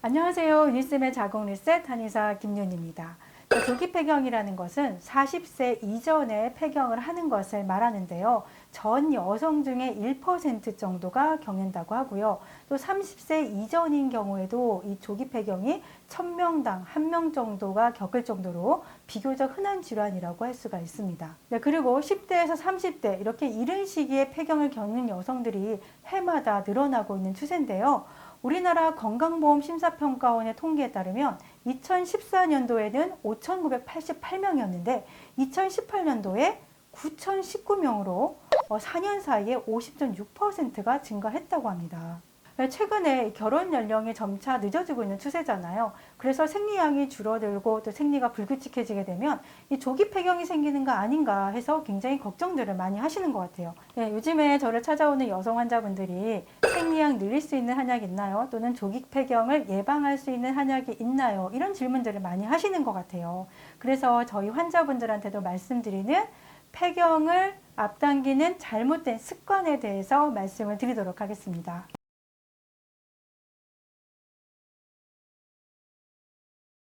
안녕하세요. 유니쌤의 자궁 리셋 한의사 김윤입니다. 조기 폐경이라는 것은 40세 이전에 폐경을 하는 것을 말하는데요. 전 여성 중에 1% 정도가 겪는다고 하고요. 또 30세 이전인 경우에도 이 조기 폐경이 1000명당 1명 정도가 겪을 정도로 비교적 흔한 질환이라고 할 수가 있습니다. 네, 그리고 10대에서 30대 이렇게 이른 시기에 폐경을 겪는 여성들이 해마다 늘어나고 있는 추세인데요. 우리나라 건강보험심사평가원의 통계에 따르면 2014년도에는 5,988명이었는데 2018년도에 9,019명으로 4년 사이에 50.6%가 증가했다고 합니다. 최근에 결혼 연령이 점차 늦어지고 있는 추세잖아요. 그래서 생리량이 줄어들고 또 생리가 불규칙해지게 되면 이 조기 폐경이 생기는 거 아닌가 해서 굉장히 걱정들을 많이 하시는 것 같아요. 네, 요즘에 저를 찾아오는 여성 환자분들이 생리량 늘릴 수 있는 한약 있나요? 또는 조기 폐경을 예방할 수 있는 한약이 있나요? 이런 질문들을 많이 하시는 것 같아요. 그래서 저희 환자분들한테도 말씀드리는 폐경을 앞당기는 잘못된 습관에 대해서 말씀을 드리도록 하겠습니다.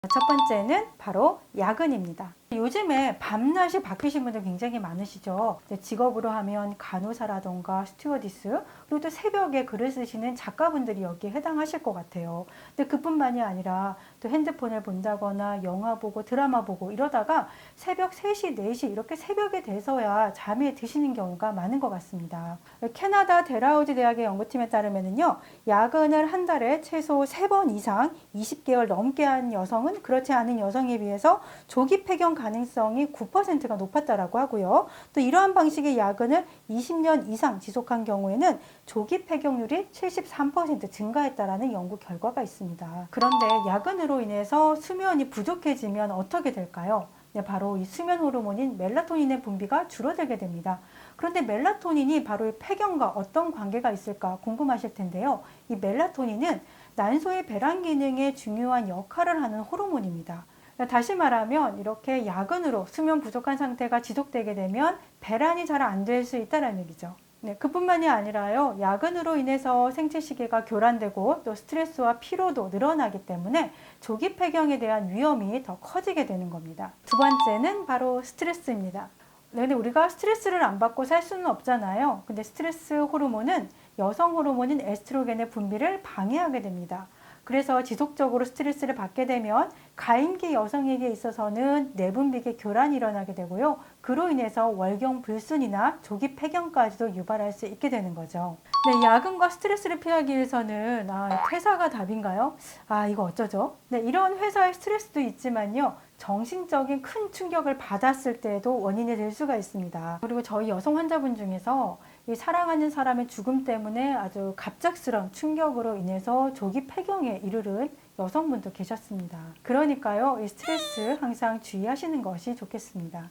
첫 번째는 바로 야근입니다. 요즘에 밤낮이 바뀌신 분들 굉장히 많으시죠. 직업으로 하면 간호사라던가 스튜어디스, 그리고 또 새벽에 글을 쓰시는 작가분들이 여기에 해당하실 것 같아요. 근데 그뿐만이 아니라 또 핸드폰을 본다거나 영화 보고 드라마 보고 이러다가 새벽 3시, 4시 이렇게 새벽에 돼서야 잠에 드시는 경우가 많은 것 같습니다. 캐나다 델하우지 대학의 연구팀에 따르면요, 야근을 한 달에 최소 3번 이상 20개월 넘게 한 여성은 그렇지 않은 여성에 비해서 조기 폐경 가능성이 9%가 높았다라고 하고요. 또 이러한 방식의 야근을 20년 이상 지속한 경우에는 조기 폐경률이 73% 증가했다라는 연구 결과가 있습니다. 그런데 야근으로 인해서 수면이 부족해지면 어떻게 될까요? 네, 바로 이 수면 호르몬인 멜라토닌의 분비가 줄어들게 됩니다. 그런데 멜라토닌이 바로 이 폐경과 어떤 관계가 있을까 궁금하실 텐데요. 이 멜라토닌은 난소의 배란 기능에 중요한 역할을 하는 호르몬입니다. 다시 말하면 이렇게 야근으로 수면 부족한 상태가 지속되게 되면 배란이 잘 안 될 수 있다는 얘기죠. 네, 그뿐만이 아니라요, 야근으로 인해서 생체 시계가 교란되고 또 스트레스와 피로도 늘어나기 때문에 조기 폐경에 대한 위험이 더 커지게 되는 겁니다. 두 번째는 바로 스트레스입니다. 네, 근데 우리가 스트레스를 안 받고 살 수는 없잖아요. 근데 스트레스 호르몬은 여성 호르몬인 에스트로겐의 분비를 방해하게 됩니다. 그래서 지속적으로 스트레스를 받게 되면 가임기 여성에게 있어서는 내분비계 교란이 일어나게 되고요. 그로 인해서 월경불순이나 조기 폐경까지도 유발할 수 있게 되는 거죠. 네, 야근과 스트레스를 피하기 위해서는 퇴사가 답인가요? 이거 어쩌죠? 네, 이런 회사의 스트레스도 있지만요. 정신적인 큰 충격을 받았을 때에도 원인이 될 수가 있습니다. 그리고 저희 여성 환자분 중에서 이 사랑하는 사람의 죽음 때문에 아주 갑작스러운 충격으로 인해서 조기 폐경에 이르는 여성분도 계셨습니다. 그러니까요, 이 스트레스 항상 주의하시는 것이 좋겠습니다.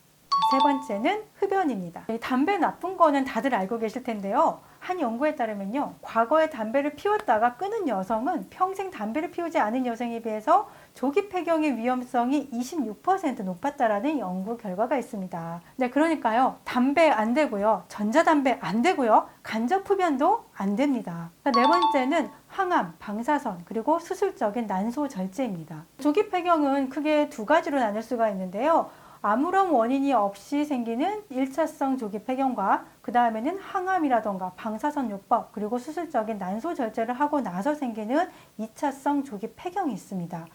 세 번째는 흡연입니다. 담배 나쁜 거는 다들 알고 계실 텐데요. 한 연구에 따르면요, 과거에 담배를 피웠다가 끊은 여성은 평생 담배를 피우지 않은 여성에 비해서 조기 폐경의 위험성이 26% 높았다라는 연구 결과가 있습니다. 네, 그러니까요, 담배 안 되고요, 전자담배 안 되고요, 간접 흡연도 안 됩니다. 네 번째는 항암, 방사선, 그리고 수술적인 난소 절제입니다. 조기 폐경은 크게 두 가지로 나눌 수가 있는데요. 아무런 원인이 없이 생기는 1차성 조기 폐경과 그 다음에는 항암이라던가 방사선요법 그리고 수술적인 난소 절제를 하고 나서 생기는 2차성 조기 폐경이 있습니다.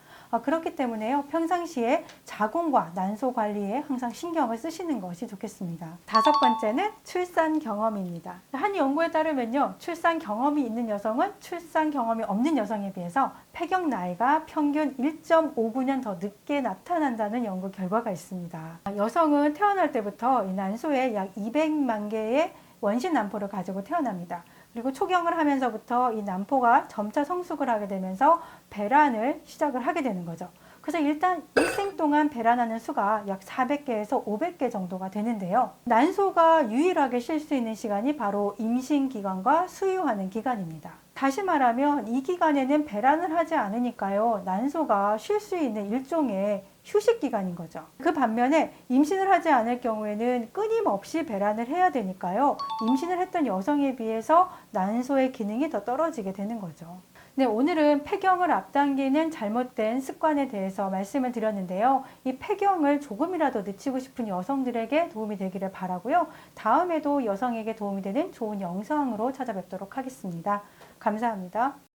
그렇기 때문에요, 평상시에 자궁과 난소 관리에 항상 신경을 쓰시는 것이 좋겠습니다. 다섯 번째는 출산 경험입니다. 한 연구에 따르면요, 출산 경험이 있는 여성은 출산 경험이 없는 여성에 비해서 폐경 나이가 평균 1.59년 더 늦게 나타난다는 연구 결과가 있습니다. 여성은 태어날 때부터 이 난소에 약 200만 개의 원심 난포를 가지고 태어납니다. 그리고 초경을 하면서부터 이 난포가 점차 성숙을 하게 되면서 배란을 시작을 하게 되는 거죠. 그래서 일단 일생 동안 배란하는 수가 약 400개에서 500개 정도가 되는데요. 난소가 유일하게 쉴 수 있는 시간이 바로 임신 기간과 수유하는 기간입니다. 다시 말하면 이 기간에는 배란을 하지 않으니까요, 난소가 쉴 수 있는 일종의 휴식 기간인 거죠. 그 반면에 임신을 하지 않을 경우에는 끊임없이 배란을 해야 되니까요, 임신을 했던 여성에 비해서 난소의 기능이 더 떨어지게 되는 거죠. 네, 오늘은 폐경을 앞당기는 잘못된 습관에 대해서 말씀을 드렸는데요. 이 폐경을 조금이라도 늦추고 싶은 여성들에게 도움이 되기를 바라고요. 다음에도 여성에게 도움이 되는 좋은 영상으로 찾아뵙도록 하겠습니다. 감사합니다.